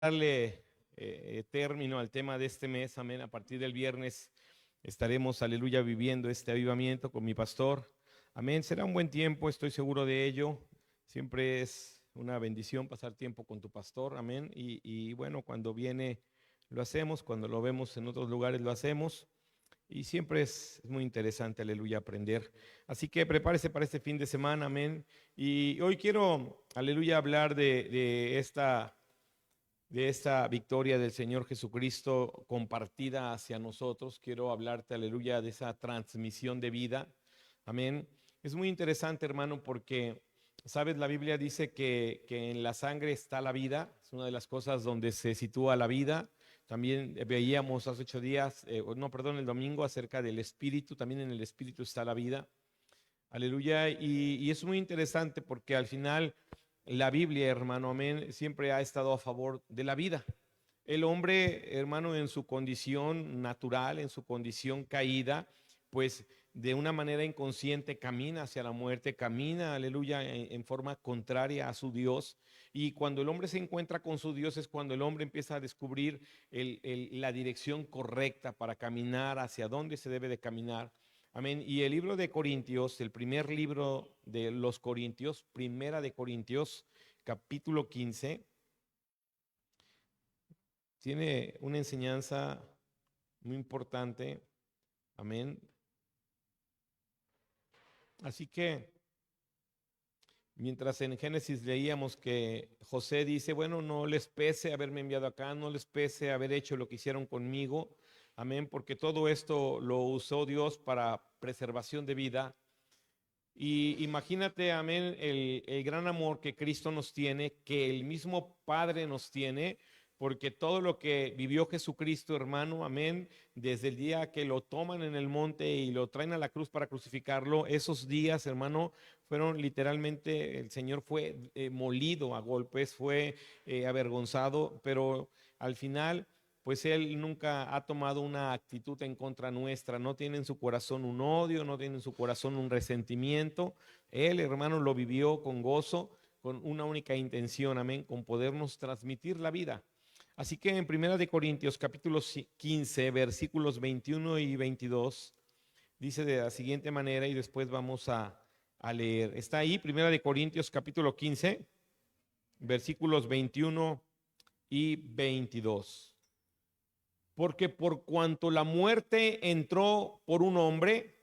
Darle término al tema de este mes, amén. A partir del viernes estaremos, aleluya, viviendo este avivamiento con mi pastor, amén. Será un buen tiempo, estoy seguro de ello. Siempre es una bendición pasar tiempo con tu pastor, amén. Y bueno, cuando viene lo hacemos, cuando lo vemos en otros lugares lo hacemos. Y siempre es muy interesante, aleluya, aprender. Así que prepárese para este fin de semana, amén. Y hoy quiero, aleluya, hablar de esta victoria del Señor Jesucristo compartida hacia nosotros. Quiero hablarte, aleluya, de esa transmisión de vida. Amén. Es muy interesante, hermano, porque, sabes, la Biblia dice que en la sangre está la vida. Es una de las cosas donde se sitúa la vida. También veíamos hace 8 días, no, perdón, el domingo, acerca del Espíritu. También en el Espíritu está la vida. Aleluya. Y es muy interesante porque al final la Biblia, hermano, amén, siempre ha estado a favor de la vida. El hombre, hermano, en su condición natural, en su condición caída, pues de una manera inconsciente camina hacia la muerte, camina, aleluya, en forma contraria a su Dios. Y cuando el hombre se encuentra con su Dios es cuando el hombre empieza a descubrir la dirección correcta para caminar hacia dónde se debe de caminar. Amén. Y el libro de Corintios, el primer libro de los Corintios, Primera de Corintios, capítulo 15, tiene una enseñanza muy importante. Amén. Así que mientras en Génesis leíamos que José dice, bueno, no les pese haberme enviado acá, no les pese haber hecho lo que hicieron conmigo. Amén, porque todo esto lo usó Dios para preservación de vida. Y imagínate, amén, el gran amor que Cristo nos tiene, que el mismo Padre nos tiene, porque todo lo que vivió Jesucristo, hermano, amén, desde el día que lo toman en el monte y lo traen a la cruz para crucificarlo, esos días, hermano, fueron literalmente, el Señor fue molido a golpes, fue avergonzado, pero al final pues Él nunca ha tomado una actitud en contra nuestra, no tiene en su corazón un odio, no tiene en su corazón un resentimiento. Él, hermano, lo vivió con gozo, con una única intención, amén, con podernos transmitir la vida. Así que en Primera de Corintios capítulo 15, versículos 21 y 22, dice de la siguiente manera y después vamos a leer. Está ahí, Primera de Corintios capítulo 15, versículos 21 y 22. Porque por cuanto la muerte entró por un hombre,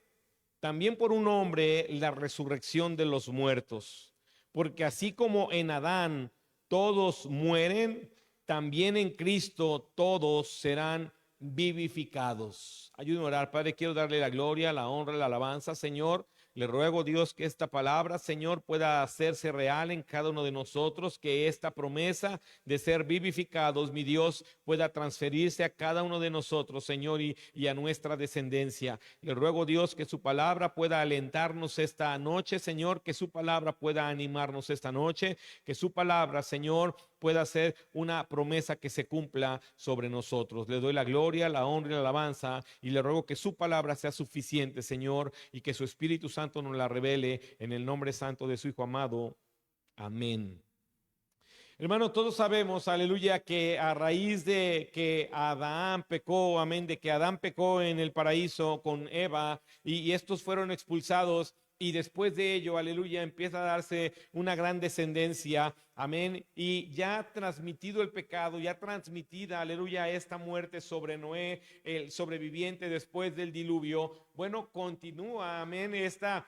también por un hombre la resurrección de los muertos. Porque así como en Adán todos mueren, también en Cristo todos serán vivificados. Ayúdame a orar, Padre, quiero darle la gloria, la honra, la alabanza, Señor. Le ruego, Dios, que esta palabra, Señor, pueda hacerse real en cada uno de nosotros, que esta promesa de ser vivificados, mi Dios, pueda transferirse a cada uno de nosotros, Señor, y a nuestra descendencia. Le ruego, Dios, que su palabra pueda alentarnos esta noche, Señor, que su palabra pueda animarnos esta noche, que su palabra, Señor, pueda ser una promesa que se cumpla sobre nosotros. Le doy la gloria, la honra y la alabanza y le ruego que su palabra sea suficiente, Señor, y que su Espíritu Santo nos la revele en el nombre santo de su Hijo amado. Amén. Hermano, todos sabemos, aleluya, que a raíz de que Adán pecó, amén, de que Adán pecó en el paraíso con Eva y estos fueron expulsados y después de ello, aleluya, empieza a darse una gran descendencia, amén, y ya transmitido el pecado, ya transmitida, aleluya, esta muerte sobre Noé, el sobreviviente después del diluvio, bueno, continúa, amén, esta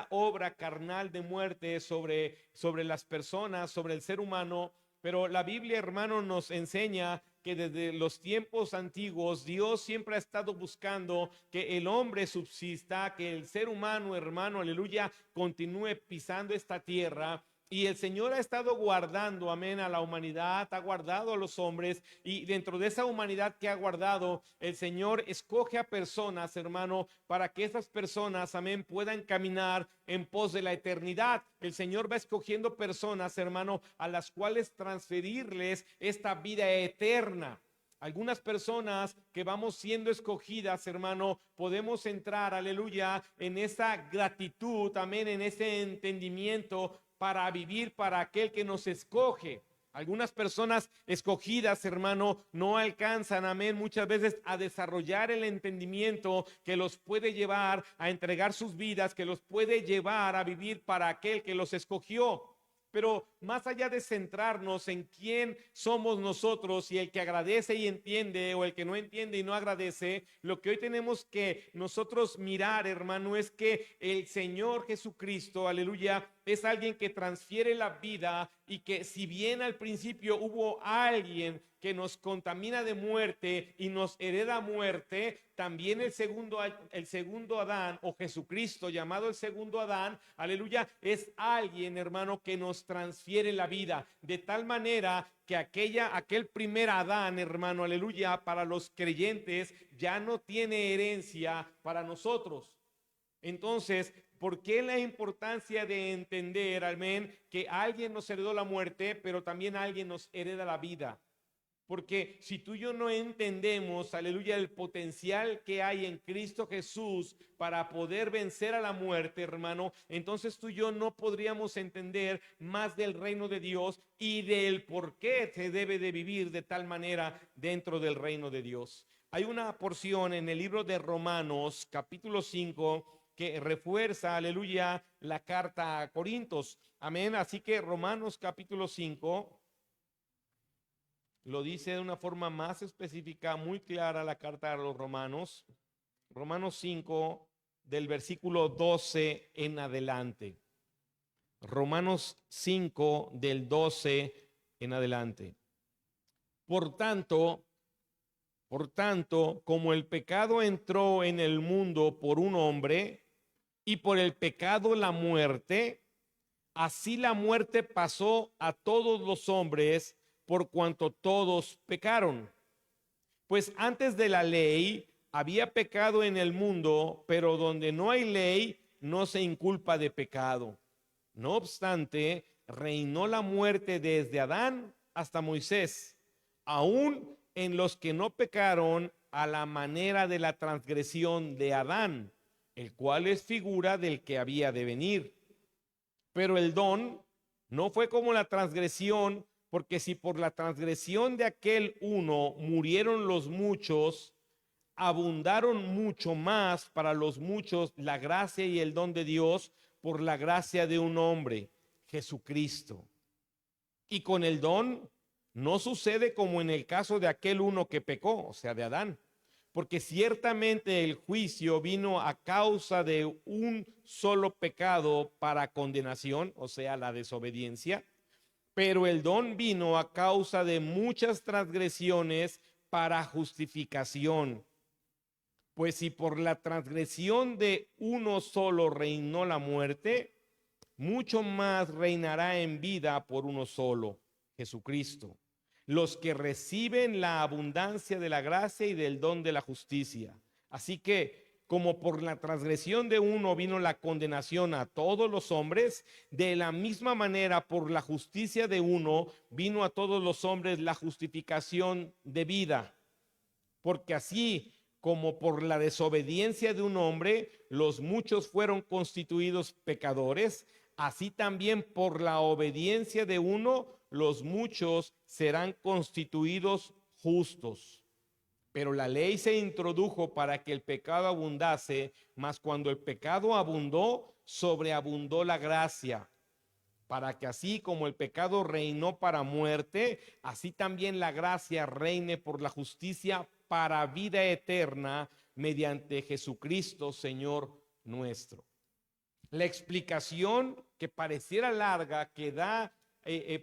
obra carnal de muerte sobre las personas, sobre el ser humano, pero la Biblia, hermano, nos enseña que desde los tiempos antiguos Dios siempre ha estado buscando que el hombre subsista, que el ser humano, hermano, aleluya, continúe pisando esta tierra. Y el Señor ha estado guardando, amén, a la humanidad, ha guardado a los hombres y dentro de esa humanidad que ha guardado, el Señor escoge a personas, hermano, para que esas personas, amén, puedan caminar en pos de la eternidad. El Señor va escogiendo personas, hermano, a las cuales transferirles esta vida eterna. Algunas personas que vamos siendo escogidas, hermano, podemos entrar, aleluya, en esa gratitud, amén, en ese entendimiento para vivir para aquel que nos escoge. Algunas personas escogidas, hermano, no alcanzan, amén, muchas veces a desarrollar el entendimiento que los puede llevar a entregar sus vidas, que los puede llevar a vivir para aquel que los escogió. Pero más allá de centrarnos en quién somos nosotros y el que agradece y entiende o el que no entiende y no agradece, lo que hoy tenemos que nosotros mirar, hermano, es que el Señor Jesucristo, aleluya, es alguien que transfiere la vida y que si bien al principio hubo alguien que nos contamina de muerte y nos hereda muerte, también el segundo Adán o Jesucristo llamado el segundo Adán, aleluya, es alguien, hermano, que nos transfiere la vida de tal manera que aquel primer Adán, hermano, aleluya, para los creyentes ya no tiene herencia para nosotros. Entonces, ¿por qué la importancia de entender, amén, que alguien nos heredó la muerte, pero también alguien nos hereda la vida? Porque si tú y yo no entendemos, aleluya, el potencial que hay en Cristo Jesús para poder vencer a la muerte, hermano, entonces tú y yo no podríamos entender más del reino de Dios y del por qué se debe de vivir de tal manera dentro del reino de Dios. Hay una porción en el libro de Romanos, capítulo 5, que refuerza, aleluya, la carta a Corintios. Amén. Así que Romanos capítulo 5 lo dice de una forma más específica, muy clara la carta a los Romanos. Romanos 5 del versículo 12 en adelante. Romanos 5 del 12 en adelante. Por tanto, como el pecado entró en el mundo por un hombre y por el pecado la muerte, así la muerte pasó a todos los hombres por cuanto todos pecaron. Pues antes de la ley había pecado en el mundo, pero donde no hay ley no se inculpa de pecado. No obstante, reinó la muerte desde Adán hasta Moisés, aún en los que no pecaron a la manera de la transgresión de Adán, el cual es figura del que había de venir. Pero el don no fue como la transgresión, porque si por la transgresión de aquel uno murieron los muchos, abundaron mucho más para los muchos la gracia y el don de Dios por la gracia de un hombre, Jesucristo. Y con el don no sucede como en el caso de aquel uno que pecó, o sea, de Adán, porque ciertamente el juicio vino a causa de un solo pecado para condenación, o sea, la desobediencia, pero el don vino a causa de muchas transgresiones para justificación. Pues si por la transgresión de uno solo reinó la muerte, mucho más reinará en vida por uno solo, Jesucristo, los que reciben la abundancia de la gracia y del don de la justicia. Así que, como por la transgresión de uno vino la condenación a todos los hombres, de la misma manera por la justicia de uno vino a todos los hombres la justificación de vida. Porque así como por la desobediencia de un hombre los muchos fueron constituidos pecadores, así también por la obediencia de uno los muchos serán constituidos justos. Pero la ley se introdujo para que el pecado abundase, mas cuando el pecado abundó, sobreabundó la gracia, para que así como el pecado reinó para muerte, así también la gracia reine por la justicia para vida eterna mediante Jesucristo, Señor nuestro. La explicación que pareciera larga que da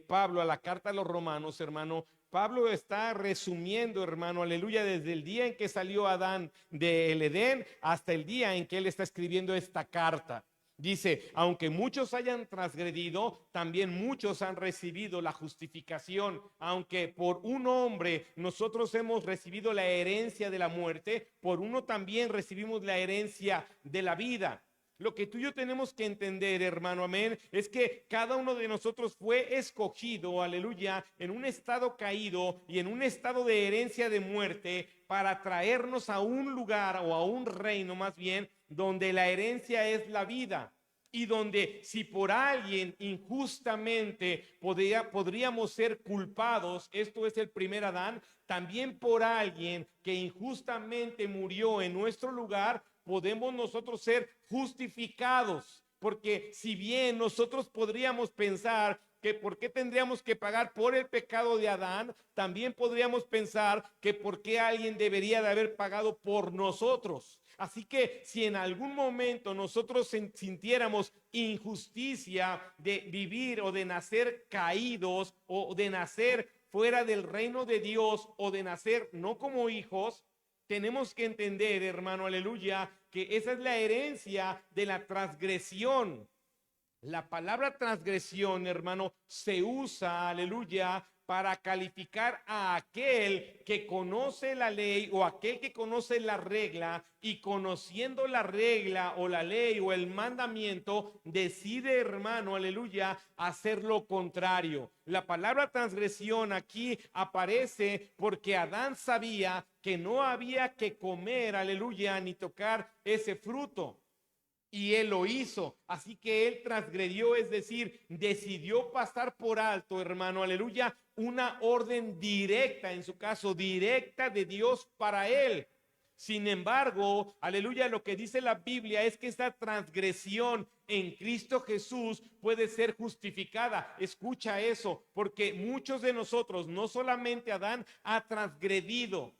Pablo a la carta a los Romanos, hermano, Pablo está resumiendo, hermano, aleluya, desde el día en que salió Adán del Edén hasta el día en que él está escribiendo esta carta. Dice, aunque muchos hayan transgredido, también muchos han recibido la justificación. Aunque por un hombre nosotros hemos recibido la herencia de la muerte, por uno también recibimos la herencia de la vida. Lo que tú y yo tenemos que entender, hermano, amén, es que cada uno de nosotros fue escogido, aleluya, en un estado caído y en un estado de herencia de muerte para traernos a un lugar o a un reino más bien donde la herencia es la vida. y donde si por alguien injustamente podríamos ser culpados, esto es el primer Adán, también por alguien que injustamente murió en nuestro lugar, podemos nosotros ser justificados. Porque si bien nosotros podríamos pensar que por qué tendríamos que pagar por el pecado de Adán, también podríamos pensar que por qué alguien debería de haber pagado por nosotros. Así que si en algún momento nosotros sintiéramos injusticia de vivir o de nacer caídos o de nacer fuera del reino de Dios o de nacer no como hijos, tenemos que entender, hermano, aleluya, que esa es la herencia de la transgresión. La palabra transgresión, hermano, se usa, aleluya, para calificar a aquel que conoce la ley o aquel que conoce la regla y conociendo la regla o la ley o el mandamiento, decide, hermano, aleluya, hacer lo contrario. La palabra transgresión aquí aparece porque Adán sabía que no había que comer, aleluya, ni tocar ese fruto. Y él lo hizo, así que él transgredió, es decir, decidió pasar por alto, hermano, aleluya, una orden directa, en su caso directa de Dios para él. Sin embargo, aleluya, lo que dice la Biblia es que esta transgresión en Cristo Jesús puede ser justificada. Escucha eso, porque muchos de nosotros, no solamente Adán, ha transgredido.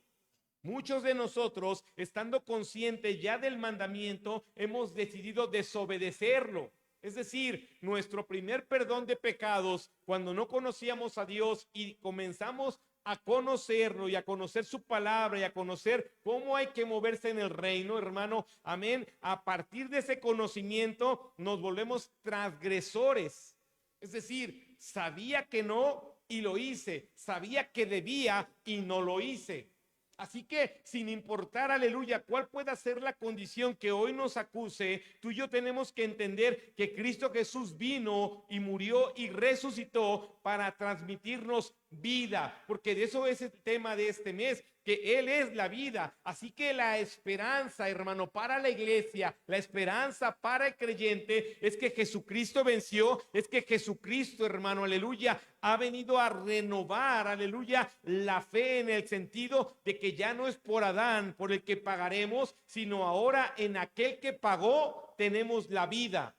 Muchos de nosotros, estando conscientes ya del mandamiento, hemos decidido desobedecerlo. Es decir, nuestro primer perdón de pecados, cuando no conocíamos a Dios y comenzamos a conocerlo y a conocer su palabra y a conocer cómo hay que moverse en el reino, hermano, amén. A partir de ese conocimiento nos volvemos transgresores. Es decir, sabía que no y lo hice, sabía que debía y no lo hice. Así que sin importar, aleluya, cuál pueda ser la condición que hoy nos acuse, tú y yo tenemos que entender que Cristo Jesús vino y murió y resucitó para transmitirnos vida, porque de eso es el tema de este mes, que Él es la vida. Así que la esperanza, hermano, para la iglesia, la esperanza para el creyente es que Jesucristo venció, es que Jesucristo, hermano, aleluya, ha venido a renovar, aleluya, la fe en el sentido de que ya no es por Adán por el que pagaremos, sino ahora en aquel que pagó tenemos la vida.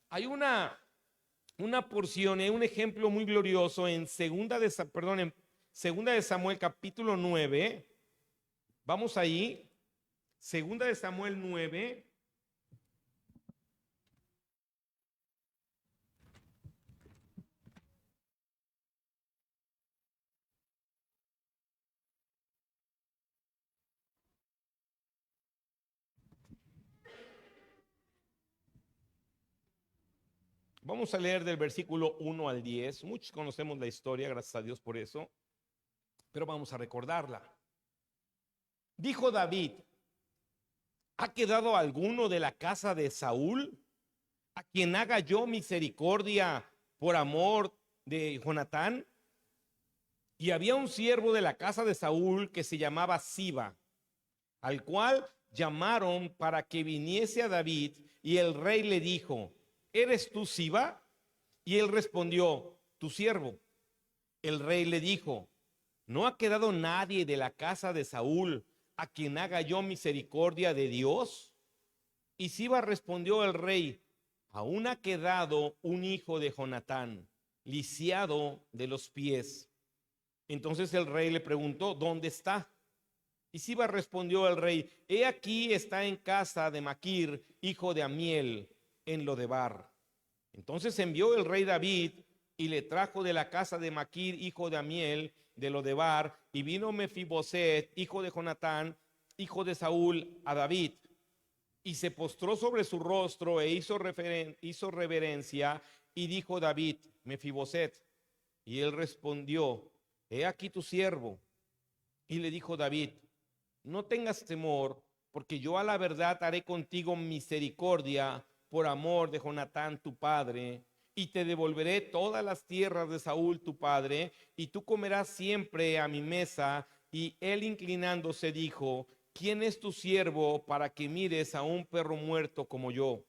Hay una porción, un ejemplo muy glorioso en segunda de Samuel capítulo 9. Vamos ahí, segunda de Samuel 9. Vamos a leer del versículo 1 al 10. Muchos conocemos la historia, gracias a Dios por eso, pero vamos a recordarla. Dijo David: ¿ha quedado alguno de la casa de Saúl a quien haga yo misericordia por amor de Jonatán? Y había un siervo de la casa de Saúl que se llamaba Siba, al cual llamaron para que viniese a David, y el rey le dijo: ¿eres tú Siba? Y él respondió: tu siervo. El rey le dijo: ¿no ha quedado nadie de la casa de Saúl a quien haga yo misericordia de Dios? Y Siba respondió al rey: aún ha quedado un hijo de Jonatán, lisiado de los pies. Entonces el rey le preguntó: ¿dónde está? Y Siba respondió al rey: he aquí está en casa de Maquir, hijo de Amiel, en Lodebar. Entonces envió el rey David y le trajo de la casa de Maquir, hijo de Amiel, de Lodebar, y vino Mefiboset, hijo de Jonatán, hijo de Saúl, a David. Y se postró sobre su rostro e hizo reverencia, y dijo David: Mefiboset. Y él respondió: he aquí tu siervo. Y le dijo David: no tengas temor, porque yo a la verdad haré contigo misericordia por amor de Jonatán tu padre, y te devolveré todas las tierras de Saúl tu padre, y tú comerás siempre a mi mesa. Y él, inclinándose, dijo: ¿quién es tu siervo para que mires a un perro muerto como yo?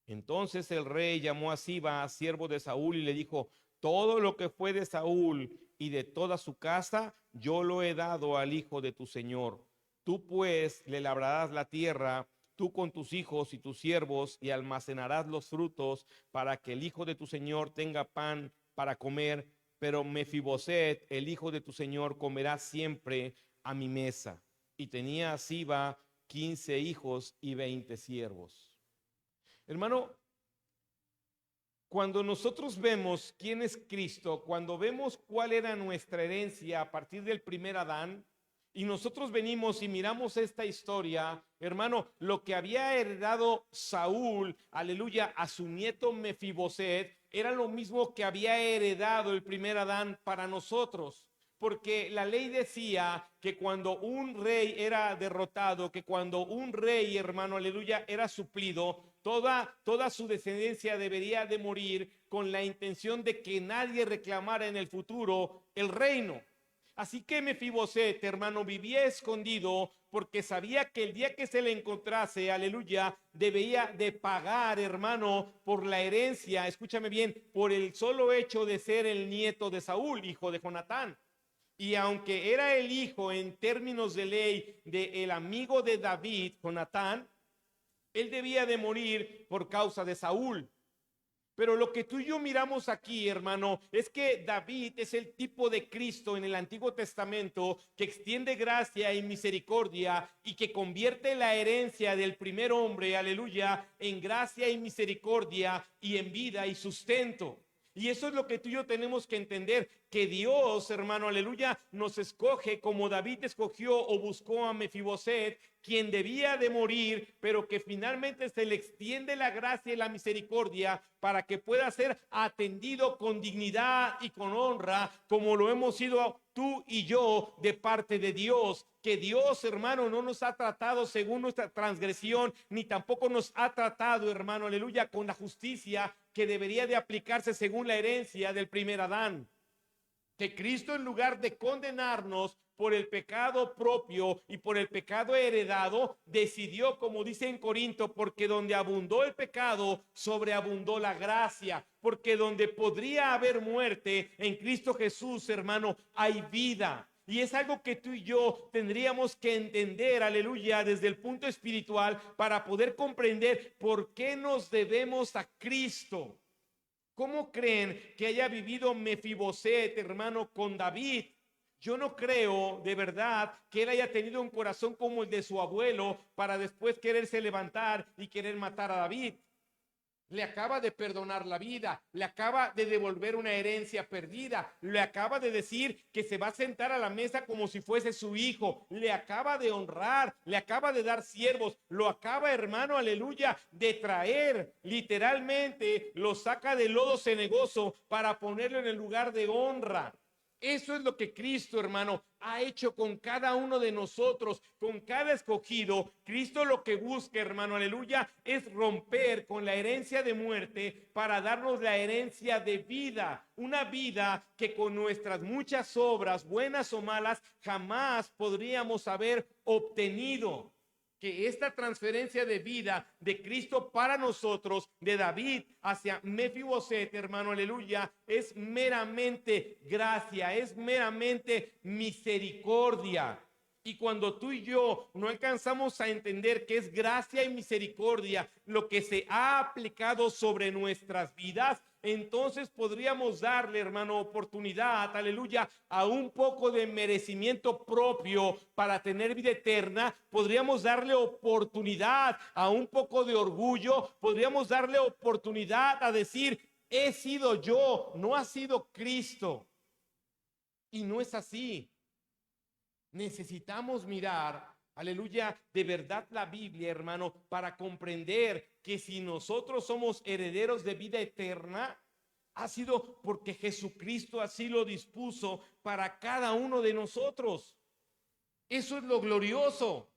Entonces el rey llamó a Siba, siervo de Saúl, y le dijo: todo lo que fue de Saúl y de toda su casa, yo lo he dado al hijo de tu señor. Tú pues le labrarás la tierra, tú con tus hijos y tus siervos, y almacenarás los frutos para que el hijo de tu señor tenga pan para comer. Pero Mefiboset, el hijo de tu señor, comerá siempre a mi mesa. Y tenía Siba 15 hijos y 20 siervos. Hermano, cuando nosotros vemos quién es Cristo, cuando vemos cuál era nuestra herencia a partir del primer Adán, y nosotros venimos y miramos esta historia, hermano, lo que había heredado Saúl, aleluya, a su nieto Mefiboset, era lo mismo que había heredado el primer Adán para nosotros. Porque la ley decía que cuando un rey era derrotado, que cuando un rey, hermano, aleluya, era suplido, toda su descendencia debería de morir con la intención de que nadie reclamara en el futuro el reino. Así que Mefiboset, hermano, vivía escondido porque sabía que el día que se le encontrase, aleluya, debía de pagar, hermano, por la herencia, escúchame bien, por el solo hecho de ser el nieto de Saúl, hijo de Jonatán. Y aunque era el hijo en términos de ley del amigo de David, Jonatán, él debía de morir por causa de Saúl. Pero lo que tú y yo miramos aquí, hermano, es que David es el tipo de Cristo en el Antiguo Testamento que extiende gracia y misericordia y que convierte la herencia del primer hombre, aleluya, en gracia y misericordia y en vida y sustento. Y eso es lo que tú y yo tenemos que entender, que Dios, hermano, aleluya, nos escoge como David escogió o buscó a Mefiboset, quien debía de morir, pero que finalmente se le extiende la gracia y la misericordia para que pueda ser atendido con dignidad y con honra, como lo hemos sido tú y yo de parte de Dios. Que Dios, hermano, no nos ha tratado según nuestra transgresión, ni tampoco nos ha tratado, hermano, aleluya, con la justicia que debería de aplicarse según la herencia del primer Adán. Que Cristo, en lugar de condenarnos por el pecado propio y por el pecado heredado, decidió, como dice en Corinto, porque donde abundó el pecado, sobreabundó la gracia, porque donde podría haber muerte, en Cristo Jesús, hermano, hay vida. Y es algo que tú y yo tendríamos que entender, aleluya, desde el punto espiritual para poder comprender por qué nos debemos a Cristo. ¿Cómo creen que haya vivido Mefiboset, hermano, con David? Yo no creo de verdad que él haya tenido un corazón como el de su abuelo para después quererse levantar y querer matar a David. Le acaba de perdonar la vida, le acaba de devolver una herencia perdida, le acaba de decir que se va a sentar a la mesa como si fuese su hijo, le acaba de honrar, le acaba de dar siervos, lo acaba, hermano, aleluya, de traer, literalmente lo saca del lodo cenagoso para ponerlo en el lugar de honra. Eso es lo que Cristo, hermano, ha hecho con cada uno de nosotros, con cada escogido. Cristo lo que busca, hermano, aleluya, es romper con la herencia de muerte para darnos la herencia de vida. Una vida que con nuestras muchas obras, buenas o malas, jamás podríamos haber obtenido. Que esta transferencia de vida de Cristo para nosotros, de David hacia Mefiboset, hermano, aleluya, es meramente gracia, es meramente misericordia. Y cuando tú y yo no alcanzamos a entender que es gracia y misericordia lo que se ha aplicado sobre nuestras vidas, entonces podríamos darle, hermano, oportunidad, aleluya, a un poco de merecimiento propio para tener vida eterna. Podríamos darle oportunidad a un poco de orgullo, podríamos darle oportunidad a decir, he sido yo, no ha sido Cristo. Y no es así. Necesitamos mirar, aleluya, de verdad la Biblia, hermano, para comprender que si nosotros somos herederos de vida eterna, ha sido porque Jesucristo así lo dispuso para cada uno de nosotros. Eso es lo glorioso.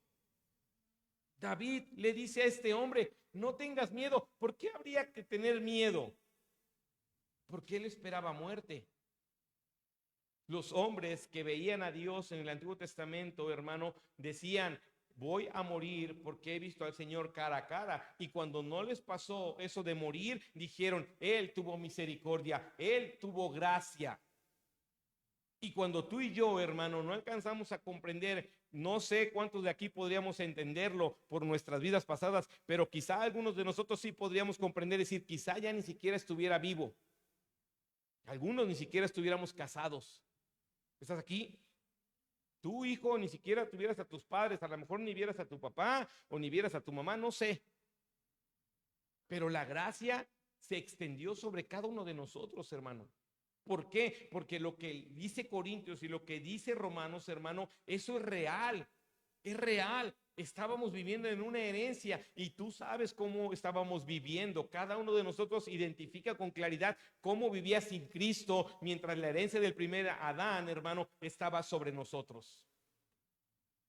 David le dice a este hombre, no tengas miedo. ¿Por qué habría que tener miedo? Porque él esperaba muerte. Los hombres que veían a Dios en el Antiguo Testamento, hermano, decían, voy a morir porque he visto al Señor cara a cara. Y cuando no les pasó eso de morir, dijeron, Él tuvo misericordia, Él tuvo gracia. Y cuando tú y yo, hermano, no alcanzamos a comprender, no sé cuántos de aquí podríamos entenderlo por nuestras vidas pasadas, pero quizá algunos de nosotros sí podríamos comprender, decir, quizá ya ni siquiera estuviera vivo. Algunos ni siquiera estuviéramos casados. ¿Estás aquí? Tu hijo, ni siquiera tuvieras a tus padres, a lo mejor ni vieras a tu papá o ni vieras a tu mamá, no sé. Pero la gracia se extendió sobre cada uno de nosotros, hermano. ¿Por qué? Porque lo que dice Corintios y lo que dice Romanos, hermano, eso es real. Es real. Estábamos viviendo en una herencia y tú sabes cómo estábamos viviendo. Cada uno de nosotros identifica con claridad cómo vivía sin Cristo mientras la herencia del primer Adán, hermano, estaba sobre nosotros.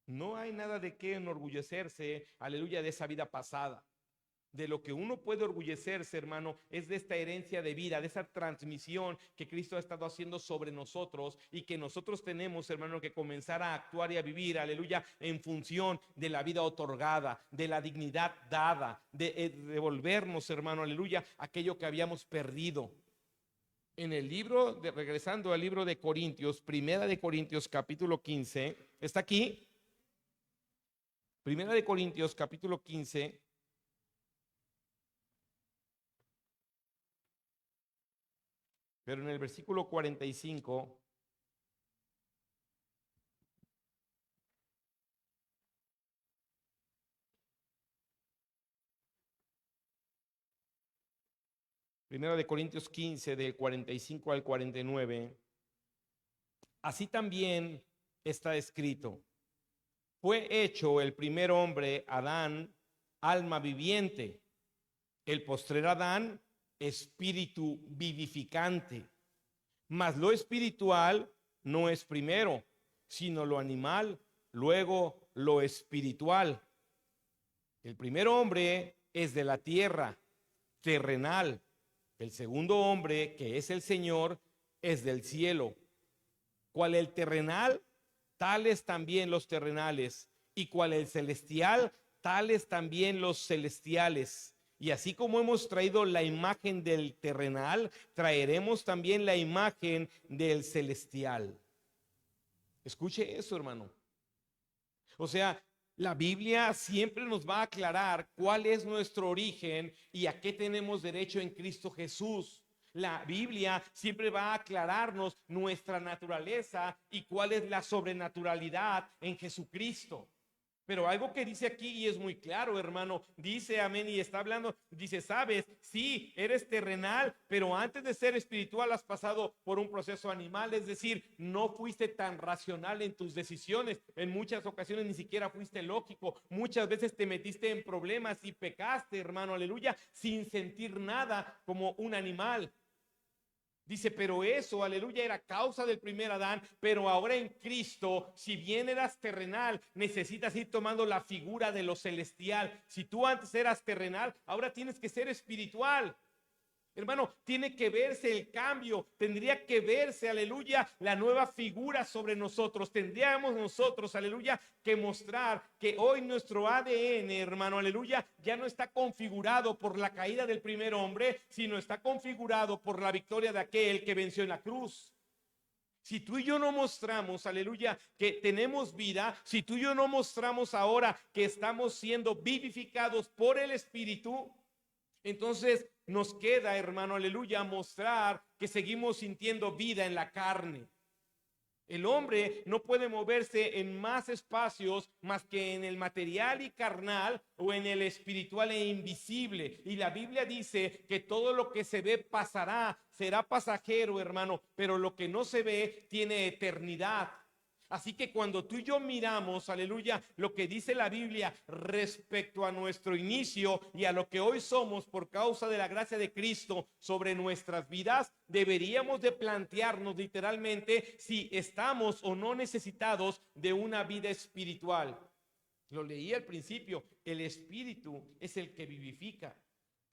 No hay nada de qué enorgullecerse, aleluya, de esa vida pasada. De lo que uno puede orgullecerse, hermano, es de esta herencia de vida, de esa transmisión que Cristo ha estado haciendo sobre nosotros y que nosotros tenemos, hermano, que comenzar a actuar y a vivir, aleluya, en función de la vida otorgada, de la dignidad dada, de devolvernos, hermano, aleluya, aquello que habíamos perdido. En el libro, regresando al libro de Corintios, Primera de Corintios, capítulo 15, ¿está aquí? Primera de Corintios, capítulo 15. Pero en el versículo 45, Primera de Corintios 15, del 45 al 49, así también está escrito, fue hecho el primer hombre, Adán, alma viviente, el postrer Adán, espíritu vivificante. Mas lo espiritual no es primero, sino lo animal, luego lo espiritual. El primer hombre es de la tierra, terrenal. El segundo hombre, que es el Señor, es del cielo. Cual el terrenal, tales también los terrenales. Y cual el celestial, tales también los celestiales. Y así como hemos traído la imagen del terrenal, traeremos también la imagen del celestial. Escuche eso, hermano. O sea, la Biblia siempre nos va a aclarar cuál es nuestro origen y a qué tenemos derecho en Cristo Jesús. La Biblia siempre va a aclararnos nuestra naturaleza y cuál es la sobrenaturalidad en Jesucristo. Pero algo que dice aquí y es muy claro, hermano, dice amén y está hablando, dice, sabes, sí, eres terrenal, pero antes de ser espiritual has pasado por un proceso animal, es decir, no fuiste tan racional en tus decisiones, en muchas ocasiones ni siquiera fuiste lógico, muchas veces te metiste en problemas y pecaste, hermano, aleluya, sin sentir nada como un animal. Dice, pero eso, aleluya, era causa del primer Adán, pero ahora en Cristo, si bien eras terrenal, necesitas ir tomando la figura de lo celestial. Si tú antes eras terrenal, ahora tienes que ser espiritual. Hermano, tiene que verse el cambio, tendría que verse, aleluya, la nueva figura sobre nosotros. Tendríamos nosotros, aleluya, que mostrar que hoy nuestro ADN, hermano, aleluya, ya no está configurado por la caída del primer hombre, sino está configurado por la victoria de aquel que venció en la cruz. Si tú y yo no mostramos, aleluya, que tenemos vida, si tú y yo no mostramos ahora que estamos siendo vivificados por el Espíritu, entonces nos queda, hermano, aleluya, mostrar que seguimos sintiendo vida en la carne. El hombre no puede moverse en más espacios más que en el material y carnal o en el espiritual e invisible. Y la Biblia dice que todo lo que se ve pasará, será pasajero, hermano, pero lo que no se ve tiene eternidad. Así que cuando tú y yo miramos, aleluya, lo que dice la Biblia respecto a nuestro inicio y a lo que hoy somos por causa de la gracia de Cristo sobre nuestras vidas, deberíamos de plantearnos literalmente si estamos o no necesitados de una vida espiritual. Lo leí al principio, el Espíritu es el que vivifica.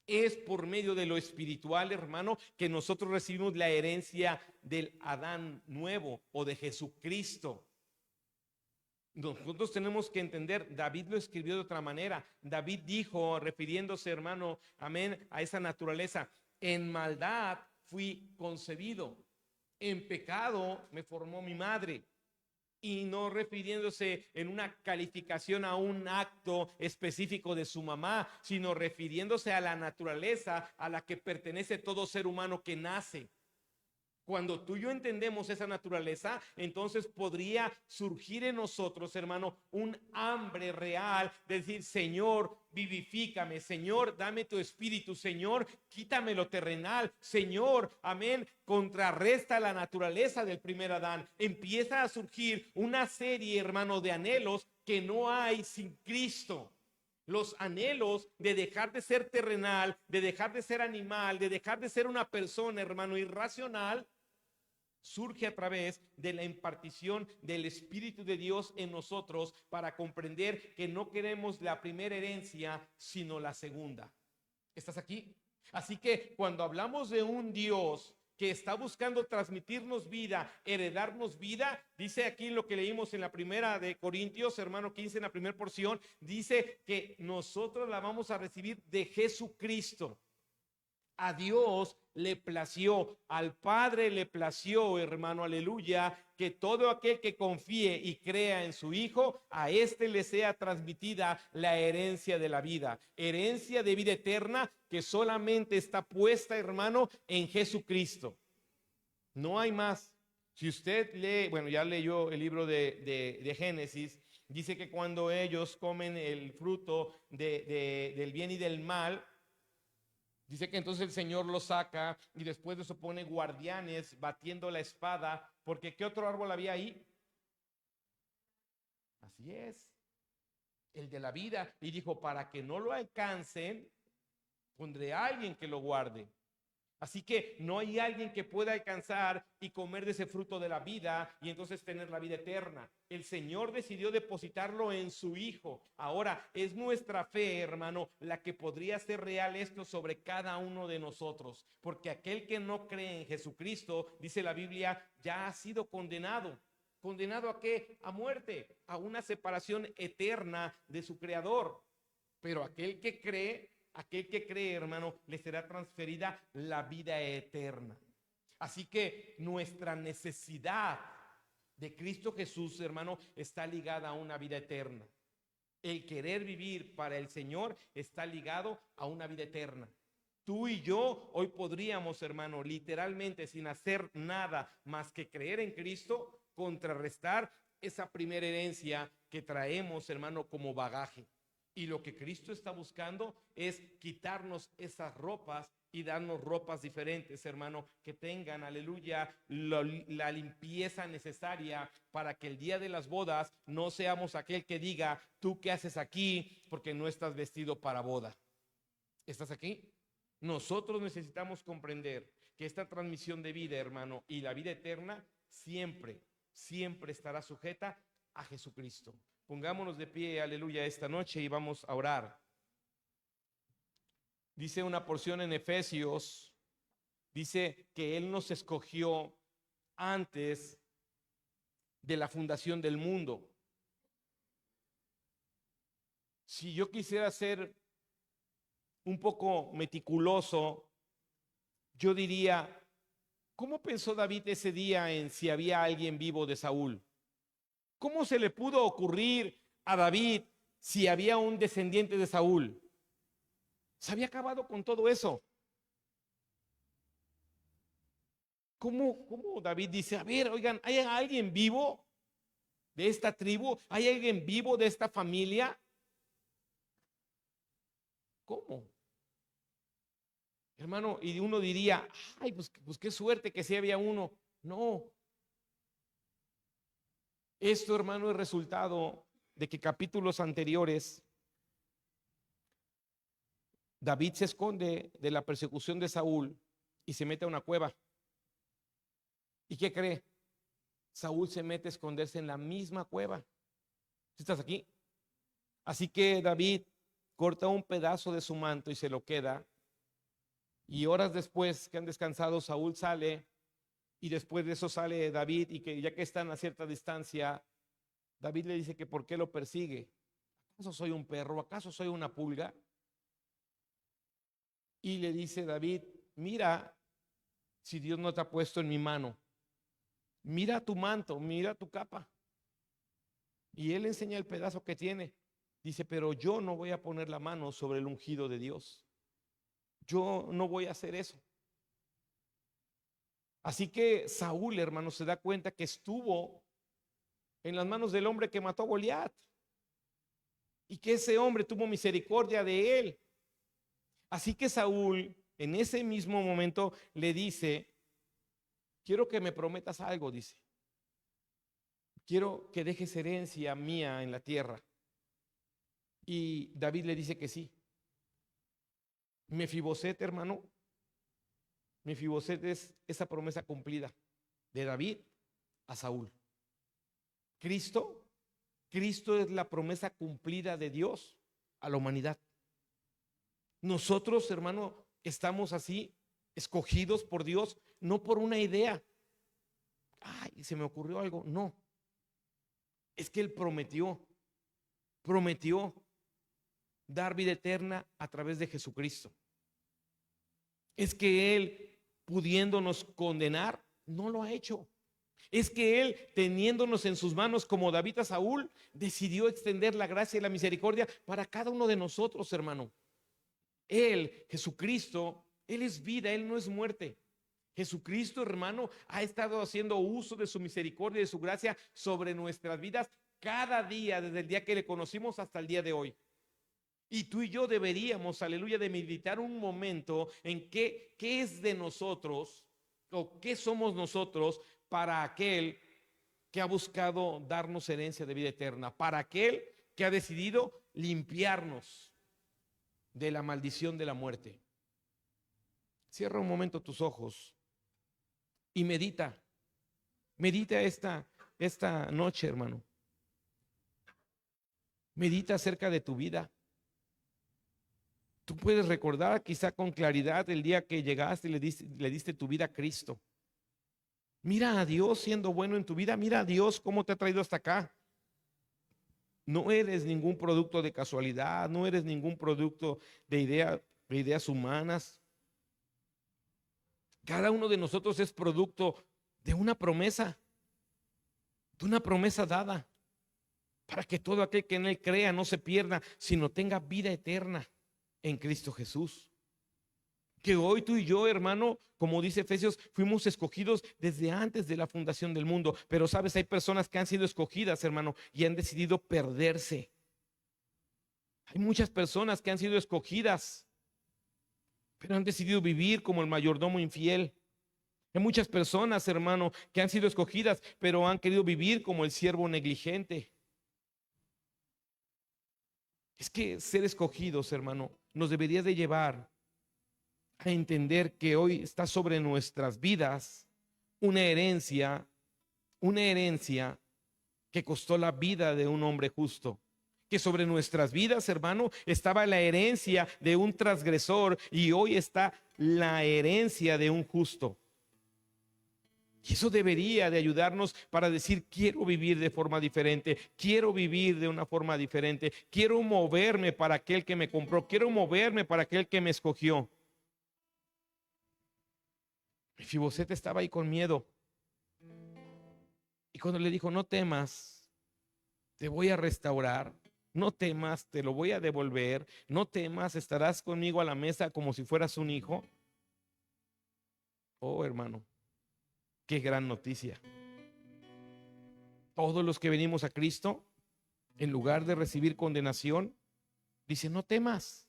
Es por medio de lo espiritual, hermano, que nosotros recibimos la herencia del Adán nuevo o de Jesucristo. Nosotros tenemos que entender, David lo escribió de otra manera. David dijo, refiriéndose, hermano, amén, a esa naturaleza: en maldad fui concebido, en pecado me formó mi madre. Y no refiriéndose en una calificación a un acto específico de su mamá, sino refiriéndose a la naturaleza a la que pertenece todo ser humano que nace. Cuando tú y yo entendemos esa naturaleza, entonces podría surgir en nosotros, hermano, un hambre real de decir: Señor, vivifícame, Señor, dame tu espíritu, Señor, quítame lo terrenal, Señor, amén, contrarresta la naturaleza del primer Adán. Empieza a surgir una serie, hermano, de anhelos que no hay sin Cristo. Los anhelos de dejar de ser terrenal, de dejar de ser animal, de dejar de ser una persona, hermano, irracional, surge a través de la impartición del Espíritu de Dios en nosotros, para comprender que no queremos la primera herencia, sino la segunda. ¿Estás aquí? Así que cuando hablamos de un Dios que está buscando transmitirnos vida, heredarnos vida, dice aquí lo que leímos en la primera de Corintios, hermano 15, en la primera porción, dice que nosotros la vamos a recibir de Jesucristo. A Dios le plació, al Padre le plació, hermano, aleluya, que todo aquel que confíe y crea en su Hijo, a éste le sea transmitida la herencia de la vida, herencia de vida eterna, que solamente está puesta, hermano, en Jesucristo. No hay más. Si usted lee, bueno, ya leyó el libro de Génesis, dice que cuando ellos comen el fruto del bien y del mal, dice que entonces el Señor lo saca y después de eso pone guardianes batiendo la espada, porque ¿qué otro árbol había ahí? Así es, el de la vida. Y dijo: para que no lo alcancen, pondré a alguien que lo guarde. Así que no hay alguien que pueda alcanzar y comer de ese fruto de la vida y entonces tener la vida eterna. El Señor decidió depositarlo en su Hijo. Ahora es nuestra fe, hermano, la que podría hacer real esto sobre cada uno de nosotros. Porque aquel que no cree en Jesucristo, dice la Biblia, ya ha sido condenado. ¿Condenado a qué? A muerte, a una separación eterna de su Creador. Pero aquel que cree, hermano, le será transferida la vida eterna. Así que nuestra necesidad de Cristo Jesús, hermano, está ligada a una vida eterna. El querer vivir para el Señor está ligado a una vida eterna. Tú y yo hoy podríamos, hermano, literalmente sin hacer nada más que creer en Cristo, contrarrestar esa primera herencia que traemos, hermano, como bagaje. Y lo que Cristo está buscando es quitarnos esas ropas y darnos ropas diferentes, hermano, que tengan, aleluya, la limpieza necesaria para que el día de las bodas no seamos aquel que diga: ¿tú qué haces aquí? Porque no estás vestido para boda. ¿Estás aquí? Nosotros necesitamos comprender que esta transmisión de vida, hermano, y la vida eterna siempre, siempre estará sujeta a Jesucristo. Pongámonos de pie, aleluya, esta noche y vamos a orar. Dice una porción en Efesios, dice que Él nos escogió antes de la fundación del mundo. Si yo quisiera ser un poco meticuloso, yo diría: ¿cómo pensó David ese día en si había alguien vivo de Saúl? ¿Cómo se le pudo ocurrir a David si había un descendiente de Saúl? Se había acabado con todo eso. ¿Cómo David dice: a ver, oigan, ¿hay alguien vivo de esta tribu? ¿Hay alguien vivo de esta familia? ¿Cómo? Hermano, y uno diría: ay, pues qué suerte que sí había uno. No. Esto, hermano, es resultado de que capítulos anteriores David se esconde de la persecución de Saúl y se mete a una cueva. ¿Y qué cree? Saúl se mete a esconderse en la misma cueva. ¿Estás aquí? Así que David corta un pedazo de su manto y se lo queda. Y horas después que han descansado, Saúl sale, y después de eso sale David, y que ya que están a cierta distancia, David le dice que por qué lo persigue. ¿Acaso soy un perro? ¿Acaso soy una pulga? Y le dice David, mira si Dios no te ha puesto en mi mano. Mira tu manto, mira tu capa. Y él enseña el pedazo que tiene. Dice, pero yo no voy a poner la mano sobre el ungido de Dios. Yo no voy a hacer eso. Así que Saúl, hermano, se da cuenta que estuvo en las manos del hombre que mató a Goliat. Y que ese hombre tuvo misericordia de él. Así que Saúl, en ese mismo momento, le dice, quiero que me prometas algo, dice. Quiero que dejes herencia mía en la tierra. Y David le dice que sí. Mefiboset, hermano, Mefiboset es esa promesa cumplida de David a Saúl. Cristo es la promesa cumplida de Dios a la humanidad. Nosotros, hermano, estamos así, escogidos por Dios, no por una idea. Ay, se me ocurrió algo. No. Es que Él prometió dar vida eterna a través de Jesucristo. Es que Él, pudiéndonos condenar, no lo ha hecho. Es que Él, teniéndonos en sus manos como David a Saúl, decidió extender la gracia y la misericordia para cada uno de nosotros, hermano. Él, Jesucristo, Él es vida, Él no es muerte. Jesucristo, hermano, ha estado haciendo uso de su misericordia y de su gracia sobre nuestras vidas cada día, desde el día que le conocimos hasta el día de hoy. Y tú y yo deberíamos, aleluya, de meditar un momento en qué es de nosotros o qué somos nosotros para aquel que ha buscado darnos herencia de vida eterna, para aquel que ha decidido limpiarnos de la maldición de la muerte. Cierra un momento tus ojos y medita esta noche, hermano. Medita acerca de tu vida. Tú puedes recordar quizá con claridad el día que llegaste y le diste tu vida a Cristo. Mira a Dios siendo bueno en tu vida. Mira a Dios cómo te ha traído hasta acá. No eres ningún producto de casualidad. No eres ningún producto de ideas humanas. Cada uno de nosotros es producto de una promesa dada para que todo aquel que en Él crea no se pierda, sino tenga vida eterna en Cristo Jesús. Que hoy tú y yo, hermano, como dice Efesios, fuimos escogidos desde antes de la fundación del mundo. Pero sabes, hay personas que han sido escogidas, hermano, y han decidido perderse. Hay muchas personas que han sido escogidas, pero han decidido vivir como el mayordomo infiel. Hay muchas personas, hermano, que han sido escogidas, pero han querido vivir como el siervo negligente. Es que ser escogidos, hermano, nos debería de llevar a entender que hoy está sobre nuestras vidas una herencia que costó la vida de un hombre justo. Que sobre nuestras vidas, hermano, estaba la herencia de un transgresor y hoy está la herencia de un justo. Y eso debería de ayudarnos para decir, quiero vivir de forma diferente, quiero vivir de una forma diferente, quiero moverme para aquel que me compró, quiero moverme para aquel que me escogió. Mefiboset estaba ahí con miedo. Y cuando le dijo, no temas, te voy a restaurar, no temas, te lo voy a devolver, no temas, estarás conmigo a la mesa como si fueras un hijo. Oh, hermano, qué gran noticia. Todos los que venimos a Cristo, en lugar de recibir condenación, dice, no temas,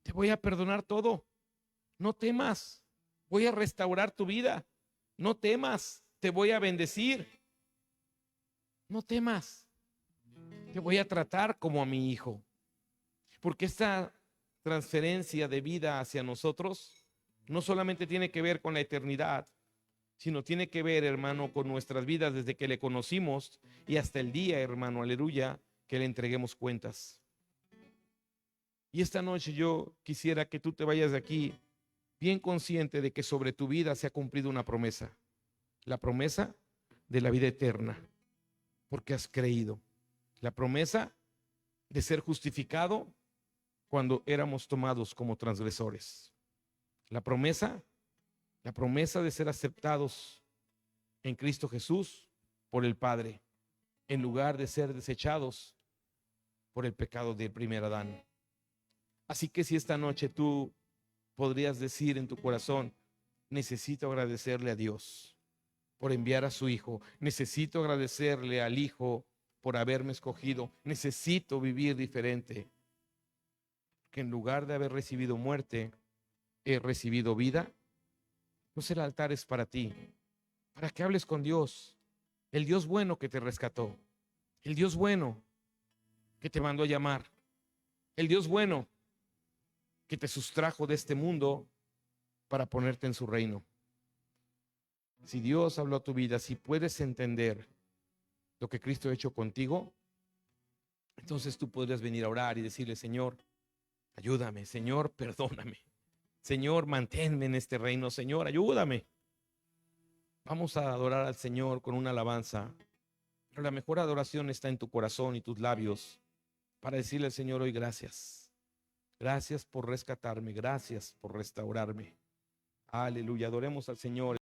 te voy a perdonar todo, no temas, voy a restaurar tu vida, no temas, te voy a bendecir, no temas, te voy a tratar como a mi hijo. Porque esta transferencia de vida hacia nosotros no solamente tiene que ver con la eternidad, sino tiene que ver, hermano, con nuestras vidas desde que le conocimos y hasta el día, hermano, aleluya, que le entreguemos cuentas. Y esta noche yo quisiera que tú te vayas de aquí bien consciente de que sobre tu vida se ha cumplido una promesa, la promesa de la vida eterna, porque has creído. La promesa de ser justificado cuando éramos tomados como transgresores. La promesa de ser aceptados en Cristo Jesús por el Padre, en lugar de ser desechados por el pecado del primer Adán. Así que si esta noche tú podrías decir en tu corazón, necesito agradecerle a Dios por enviar a su Hijo, necesito agradecerle al Hijo por haberme escogido, necesito vivir diferente, que en lugar de haber recibido muerte, he recibido vida. Pues el altar es para ti, para que hables con Dios, el Dios bueno que te rescató, el Dios bueno que te mandó a llamar, el Dios bueno que te sustrajo de este mundo para ponerte en su reino. Si Dios habló a tu vida, si puedes entender lo que Cristo ha hecho contigo, entonces tú podrías venir a orar y decirle: Señor, ayúdame, Señor, perdóname, Señor, manténme en este reino, Señor, ayúdame. Vamos a adorar al Señor con una alabanza, pero la mejor adoración está en tu corazón y tus labios, para decirle al Señor hoy: gracias, gracias por rescatarme, gracias por restaurarme. Aleluya, adoremos al Señor.